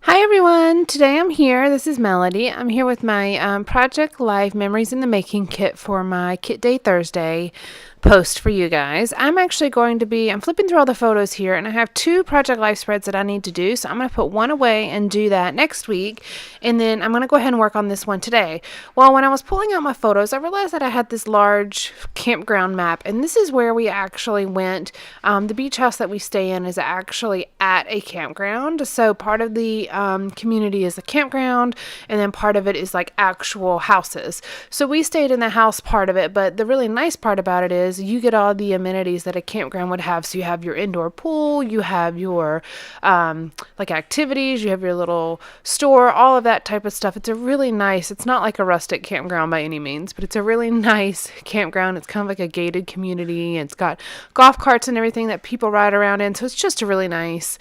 Hi everyone, today I'm here. This is Melody. I'm here with my Project Life Memories in the Making kit for my Kit Day Thursday post for you guys. I'm flipping through all the photos here and I have two Project Life spreads that I need to do. So I'm going to put one away and do that next week. And then I'm going to go ahead and work on this one today. Well, when I was pulling out my photos, I realized that I had this large campground map. And this is where we actually went. The beach house that we stay in is actually at a campground. So part of the community is a campground and then part of it is like actual houses. So we stayed in the house part of it, but the really nice part about it is you get all the amenities that a campground would have. So you have your indoor pool, you have your like activities, you have your little store, all of that type of stuff. It's not like a rustic campground by any means, but it's a really nice campground. It's kind of like a gated community. It's got golf carts and everything that people ride around in. So it's just a really nice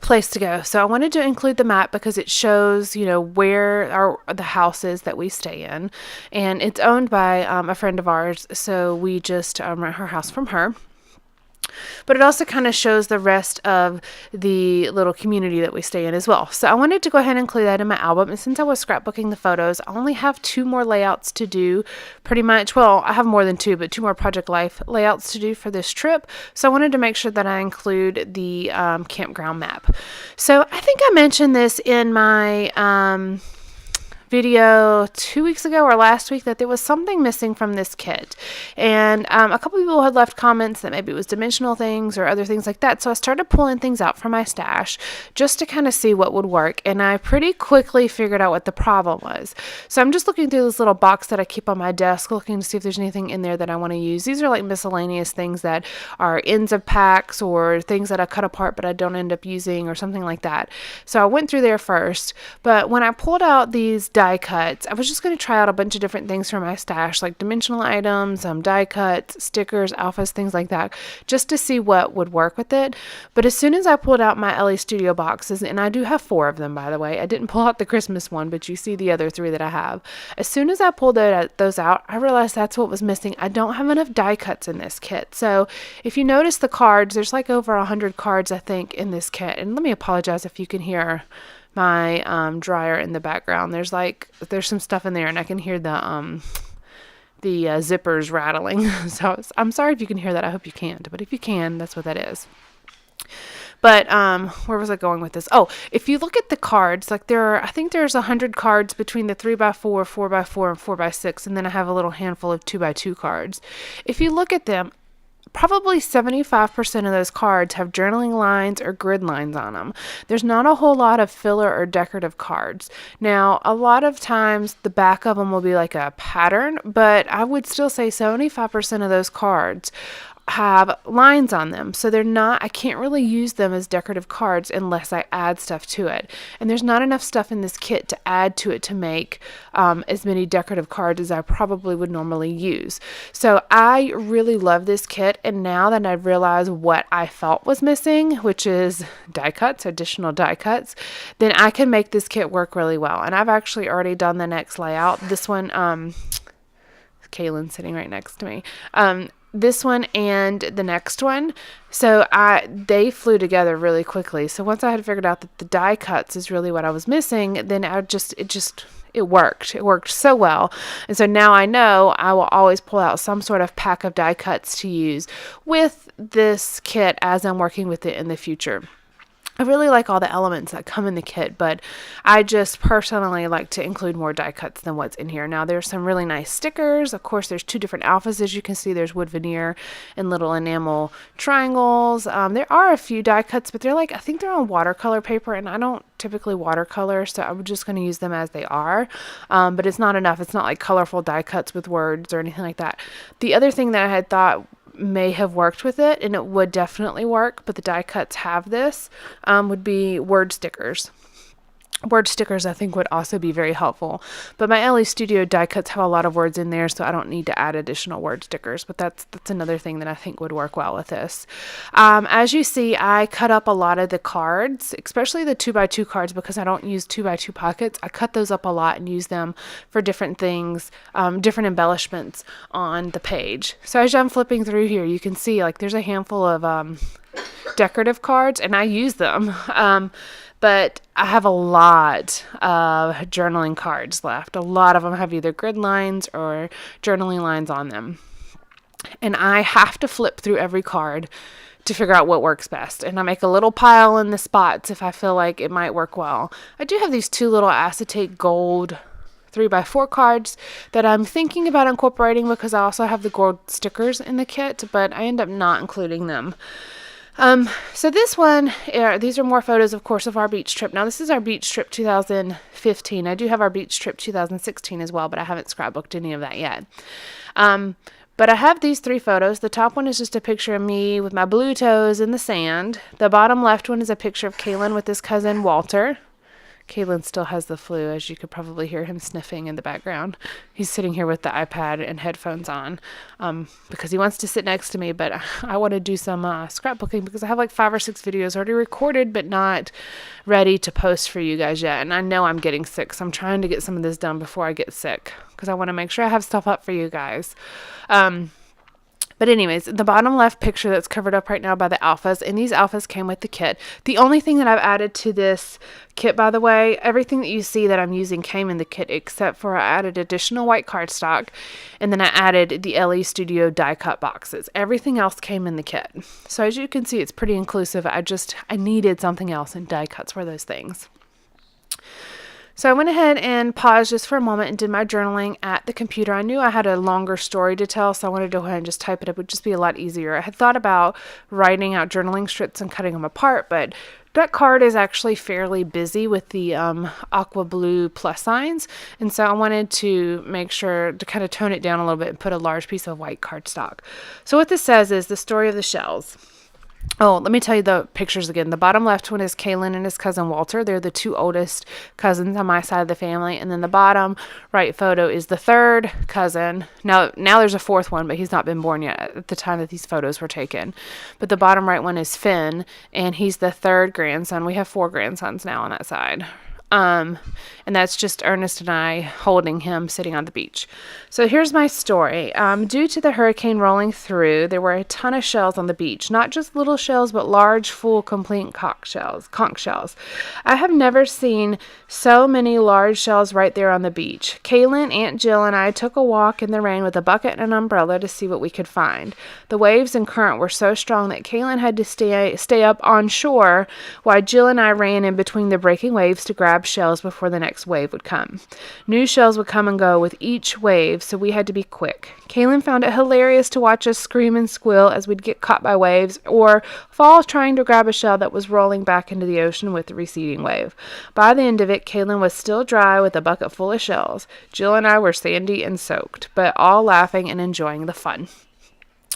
place to go. So I wanted to include the map because it shows, where the house is that we stay in, and it's owned by a friend of ours. So we just rent her house from her. But it also kind of shows the rest of the little community that we stay in as well. So I wanted to go ahead and include that in my album. And since I was scrapbooking the photos, I only have two more layouts to do pretty much. Well, I have more than two, but two more Project Life layouts to do for this trip. So I wanted to make sure that I include the campground map. So I think I mentioned this in my video 2 weeks ago or last week that there was something missing from this kit, and a couple people had left comments that maybe it was dimensional things or other things like that. So I started pulling things out from my stash just to kind of see what would work, and I pretty quickly figured out what the problem was. So I'm just looking through this little box that I keep on my desk, looking to see if there's anything in there that I want to use. These are like miscellaneous things that are ends of packs or things that I cut apart but I don't end up using or something like that. So I went through there first, but when I pulled out these die cuts, I was just going to try out a bunch of different things from my stash, like dimensional items, die cuts, stickers, alphas, things like that, just to see what would work with it. But as soon as I pulled out my Elle Studio boxes, and I do have 4 of them, by the way, I didn't pull out the Christmas one, but you see the other 3 that I have. As soon as I pulled those out, I realized that's what was missing. I don't have enough die cuts in this kit. So if you notice the cards, there's like over 100 cards, I think, in this kit. And let me apologize if you can hear my dryer in the background. There's some stuff in there and I can hear the zippers rattling. So I'm sorry if you can hear that. I hope you can't, but if you can, that's what that is. But where was I going with this? Oh, if you look at the cards, like I think there's 100 cards between the 3x4, 4x4, and 4x6, and then I have a little handful of 2x2 cards. If you look at them, probably 75% of those cards have journaling lines or grid lines on them. There's not a whole lot of filler or decorative cards. Now, a lot of times the back of them will be like a pattern, but I would still say 75% of those cards have lines on them. So I can't really use them as decorative cards unless I add stuff to it. And there's not enough stuff in this kit to add to it to make as many decorative cards as I probably would normally use. So I really love this kit. And now that I've realized what I felt was missing, which is die cuts, additional die cuts, then I can make this kit work really well. And I've actually already done the next layout. This one, Kaylin's sitting right next to me. This one and the next one. So they flew together really quickly. So once I had figured out that the die cuts is really what I was missing, then it worked. It worked so well. And so now I know I will always pull out some sort of pack of die cuts to use with this kit as I'm working with it in the future. I really like all the elements that come in the kit, but I just personally like to include more die cuts than what's in here. Now, there's some really nice stickers. Of course, there's 2 different alphas, as you can see. There's wood veneer and little enamel triangles. There are a few die cuts, but I think they're on watercolor paper, and I don't typically watercolor, so I'm just going to use them as they are. But it's not enough. It's not like colorful die cuts with words or anything like that. The other thing that I had thought may have worked with it, and it would definitely work, but the die cuts have this, would be word stickers. Word stickers, I think, would also be very helpful. But my Elle Studio die cuts have a lot of words in there, so I don't need to add additional word stickers. But that's another thing that I think would work well with this. As you see, I cut up a lot of the cards, especially the 2x2 cards, because I don't use 2x2 pockets. I cut those up a lot and use them for different things, different embellishments on the page. So as I'm flipping through here, you can see there's a handful of decorative cards, and I use them. But I have a lot of journaling cards left. A lot of them have either grid lines or journaling lines on them. And I have to flip through every card to figure out what works best. And I make a little pile in the spots if I feel like it might work well. I do have these 2 little acetate gold 3x4 cards that I'm thinking about incorporating because I also have the gold stickers in the kit, but I end up not including them. So this one, these are more photos, of course, of our beach trip. Now, this is our beach trip 2015. I do have our beach trip 2016 as well, but I haven't scrapbooked any of that yet. But I have these 3 photos. The top one is just a picture of me with my blue toes in the sand. The bottom left one is a picture of Kaylin with his cousin Walter. Kaylin still has the flu, as you could probably hear him sniffing in the background. He's sitting here with the iPad and headphones on because he wants to sit next to me, but I want to do some scrapbooking because I have like 5 or 6 videos already recorded but not ready to post for you guys yet. And I know I'm getting sick, so I'm trying to get some of this done before I get sick because I want to make sure I have stuff up for you guys. But anyways, the bottom left picture that's covered up right now by the alphas, and these alphas came with the kit. The only thing that I've added to this kit, by the way, everything that you see that I'm using came in the kit except for I added additional white cardstock, and then I added the Elle Studio die cut boxes. Everything else came in the kit. So as you can see, it's pretty inclusive. I needed something else, and die cuts were those things. So I went ahead and paused just for a moment and did my journaling at the computer. I knew I had a longer story to tell, so I wanted to go ahead and just type it up. It would just be a lot easier. I had thought about writing out journaling strips and cutting them apart, but that card is actually fairly busy with the aqua blue plus signs, and so I wanted to make sure to kind of tone it down a little bit and put a large piece of white cardstock. So what this says is the story of the shells. Oh, let me tell you the pictures again. The bottom left one is Kaylin and his cousin Walter. They're the 2 oldest cousins on my side of the family. And then the bottom right photo is the 3rd cousin. Now there's a 4th one, but he's not been born yet at the time that these photos were taken. But the bottom right one is Finn, and he's the 3rd grandson. We have 4 grandsons now on that side. And that's just Ernest and I holding him sitting on the beach. So here's my story. Due to the hurricane rolling through, there were a ton of shells on the beach. Not just little shells, but large, full, complete conch shells. I have never seen so many large shells right there on the beach. Kaylin, Aunt Jill, and I took a walk in the rain with a bucket and an umbrella to see what we could find. The waves and current were so strong that Kaylin had to stay up on shore while Jill and I ran in between the breaking waves to grab shells before the next wave would come. New shells would come and go with each wave, so we had to be quick. Kaylin found it hilarious to watch us scream and squeal as we'd get caught by waves or fall trying to grab a shell that was rolling back into the ocean with the receding wave. By the end of it, Kaylin was still dry with a bucket full of shells. Jill and I were sandy and soaked, but all laughing and enjoying the fun.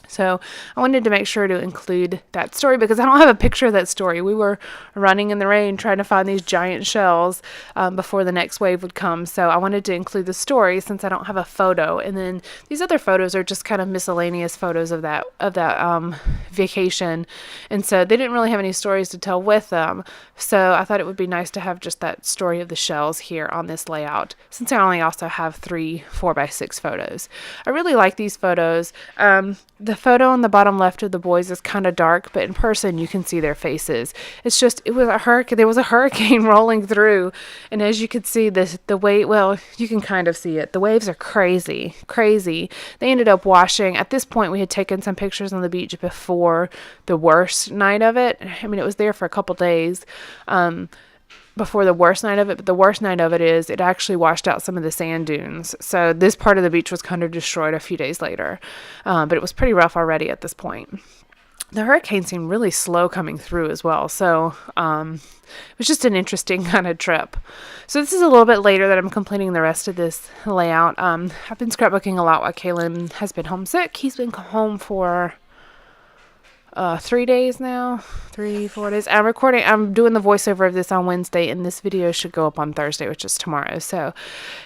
So I wanted to make sure to include that story because I don't have a picture of that story. We were running in the rain trying to find these giant shells before the next wave would come. So I wanted to include the story since I don't have a photo. And then these other photos are just kind of miscellaneous photos of that vacation. And so they didn't really have any stories to tell with them. So I thought it would be nice to have just that story of the shells here on this layout since I only also have 3 4x6 photos. I really like these photos. The photo on the bottom left of the boys is kind of dark, but in person you can see their faces. It's just, there was a hurricane rolling through, and as you could see, the wave, well, you can kind of see it. The waves are crazy. They ended up washing. At this point, we had taken some pictures on the beach before the worst night of it. I mean, it was there for a couple days. Before the worst night of it, but the worst night of it is it actually washed out some of the sand dunes. So this part of the beach was kind of destroyed a few days later, but it was pretty rough already at this point. The hurricane seemed really slow coming through as well, so it was just an interesting kind of trip. So this is a little bit later that I'm completing the rest of this layout. I've been scrapbooking a lot while Kaylin has been homesick. He's been home for 3 days now, 4 days. I'm doing the voiceover of this on Wednesday, and this video should go up on Thursday, which is tomorrow. So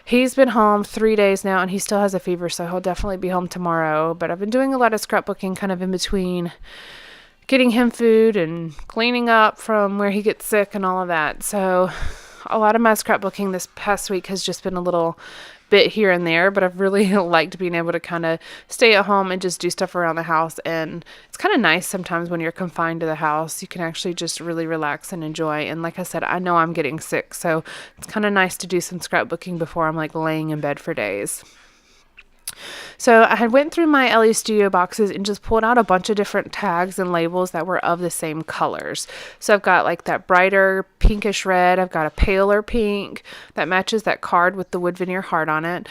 he's been home 3 days now, and he still has a fever, so he'll definitely be home tomorrow. But I've been doing a lot of scrapbooking kind of in between getting him food and cleaning up from where he gets sick and all of that. So a lot of my scrapbooking this past week has just been a little bit here and there, but I've really liked being able to kind of stay at home and just do stuff around the house. And it's kind of nice sometimes when you're confined to the house, you can actually just really relax and enjoy. And like I said, I know I'm getting sick, so it's kind of nice to do some scrapbooking before I'm like laying in bed for days. So I had went through my Elle Studio boxes and just pulled out a bunch of different tags and labels that were of the same colors. So I've got like that brighter pinkish red. I've got a paler pink that matches that card with the wood veneer heart on it.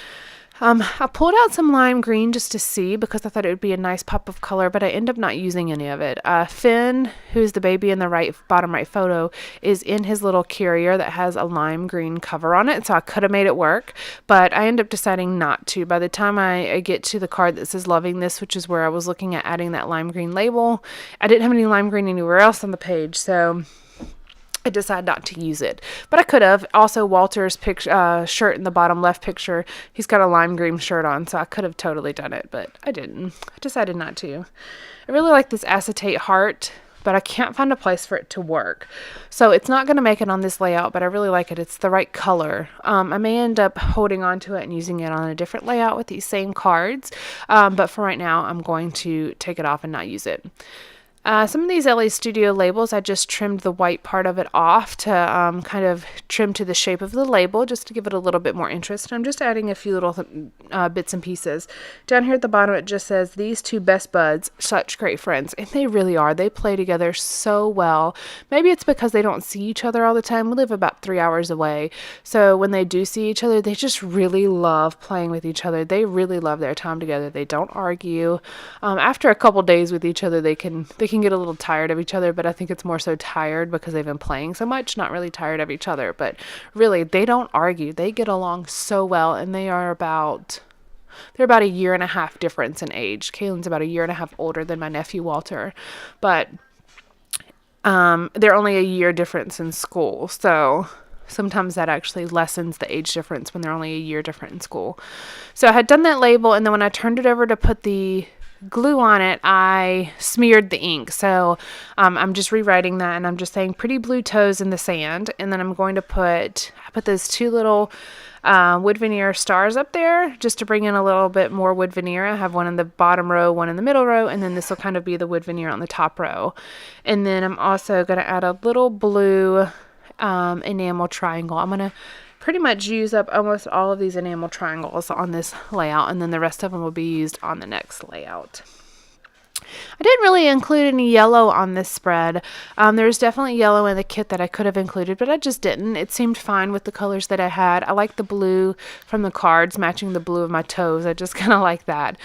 I pulled out some lime green just to see because I thought it would be a nice pop of color, but I end up not using any of it. Finn, who's the baby in the bottom right photo, is in his little carrier that has a lime green cover on it, so I could have made it work, but I end up deciding not to. By the time I get to the card that says loving this, which is where I was looking at adding that lime green label, I didn't have any lime green anywhere else on the page, so I decided not to use it, but I could have. Also, Walter's shirt in the bottom left picture, he's got a lime green shirt on, so I could have totally done it, but I didn't. I decided not to. I really like this acetate heart, but I can't find a place for it to work. So it's not going to make it on this layout, but I really like it. It's the right color. I may end up holding on to it and using it on a different layout with these same cards, but for right now, I'm going to take it off and not use it. Some of these Elle Studio labels, I just trimmed the white part of it off to kind of trim to the shape of the label just to give it a little bit more interest. And I'm just adding a few little bits and pieces. Down here at the bottom, it just says, these two best buds, such great friends. And they really are. They play together so well. Maybe it's because they don't see each other all the time. We live about 3 hours away. So when they do see each other, they just really love playing with each other. They really love their time together. They don't argue. After a couple days with each other, they can get a little tired of each other, but I think it's more so tired because they've been playing so much, not really tired of each other. But really, they don't argue. They get along so well, and they're about a year and a half difference in age. Kaylin's about a year and a half older than my nephew Walter, but they're only a year difference in school, so sometimes that actually lessens the age difference when they're only a year different in school. So I had done that label, and then when I turned it over to put the glue on it, I smeared the ink. So I'm just rewriting that, and I'm just saying pretty blue toes in the sand, and then I'm going to put those two little wood veneer stars up there just to bring in a little bit more wood veneer. I have one in the bottom row, one in the middle row, and then this will kind of be the wood veneer on the top row. And then I'm also going to add a little blue enamel triangle. I'm going to pretty much use up almost all of these enamel triangles on this layout, and then the rest of them will be used on the next layout. I didn't really include any yellow on this spread. There's definitely yellow in the kit that I could have included, but I just didn't. It seemed fine with the colors that I had. I like the blue from the cards matching the blue of my toes. I just kind of like that.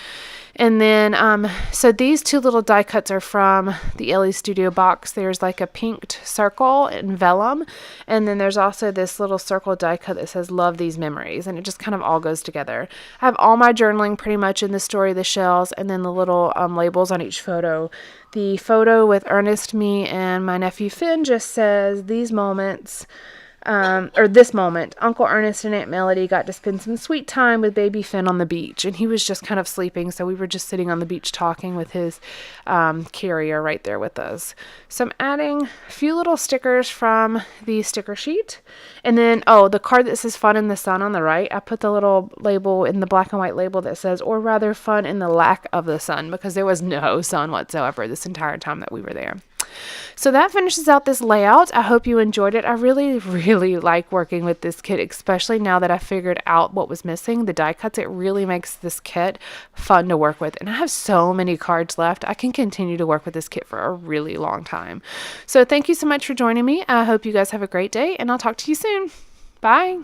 And then, so these two little die cuts are from the Elle Studio box. There's like a pinked circle in vellum, and then there's also this little circle die cut that says love these memories, and it just kind of all goes together. I have all my journaling pretty much in the story of the shells, and then the little labels on each photo. The photo with Ernest, me, and my nephew Finn just says these moments, or this moment, Uncle Ernest and Aunt Melody got to spend some sweet time with baby Finn on the beach, and he was just kind of sleeping, so we were just sitting on the beach talking with his carrier right there with us. So I'm adding a few little stickers from the sticker sheet, and then, the card that says fun in the sun on the right, I put the little label in the black and white label that says, or rather fun in the lack of the sun, because there was no sun whatsoever this entire time that we were there. So that finishes out this layout. I hope you enjoyed it. I really, really like working with this kit, especially now that I figured out what was missing, the die cuts. It really makes this kit fun to work with. And I have so many cards left. I can continue to work with this kit for a really long time. So thank you so much for joining me. I hope you guys have a great day, and I'll talk to you soon. Bye.